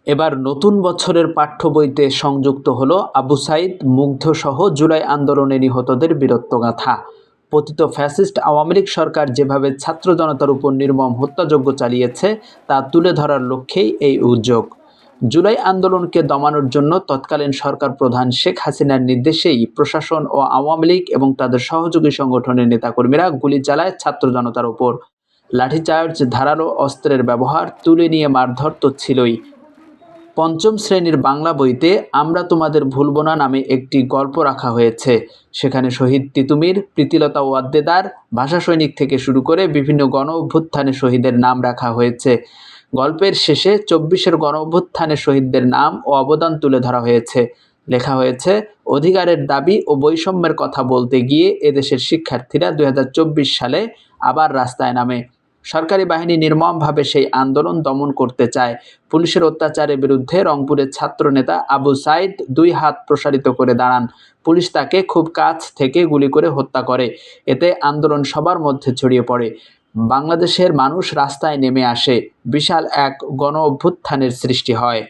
এবার নতুন বছরের পাঠ্য বইতে সংযুক্ত হলো আবু সাইদ মুগ্ধসহ জুলাই আন্দোলনে নিহতদের বীরত্বগাথা। পতিত ফ্যাসিস্ট আওয়ামী লীগ সরকার যেভাবে ছাত্র জনতার উপর নির্মম হত্যাযজ্ঞ চালিয়েছে তা তুলে ধরার লক্ষ্যেই এই উদ্যোগ। জুলাই আন্দোলনকে দমানোর জন্য তৎকালীন সরকার প্রধান শেখ হাসিনার নির্দেশেই প্রশাসন ও আওয়ামী লীগ এবং তাদের সহযোগী সংগঠনের নেতাকর্মীরা গুলি চালায় ছাত্র জনতার উপর। লাঠিচার্জ, ধারালো অস্ত্রের ব্যবহার, তুলে নিয়ে মারধর তো ছিলই। পঞ্চম শ্রেণীর বাংলা বইতে আমরা তোমাদের ভুলব না নামে একটি গল্প রাখা হয়েছে। সেখানে শহীদ তিতুমীর, প্রীতিলতা ওয়াদ্দেদার, ভাষা সৈনিক থেকে শুরু করে বিভিন্ন গণ অভ্যুত্থানে শহীদের নাম রাখা হয়েছে। গল্পের শেষে ২৪-এর গণ অভ্যুত্থানে শহীদদের নাম ও অবদান তুলে ধরা হয়েছে। লেখা হয়েছে, অধিকারের দাবি ও বৈষম্যের কথা বলতে গিয়ে এদেশের শিক্ষার্থীরা ২০২৪ সালে আবার রাস্তায় নামে। সরকারি বাহিনী নির্মমভাবে সেই আন্দোলন দমন করতে চায়। পুলিশের অত্যাচারের বিরুদ্ধে রংপুরের ছাত্রনেতা আবু সাইদ ২ হাত প্রসারিত করে দাঁড়ান। পুলিশ তাকে খুব কাছ থেকে গুলি করে হত্যা করে। এতে আন্দোলন সবার মধ্যে ছড়িয়ে পড়ে। বাংলাদেশের মানুষ রাস্তায় নেমে আসে। বিশাল এক গণ অভ্যুত্থানের সৃষ্টি হয়।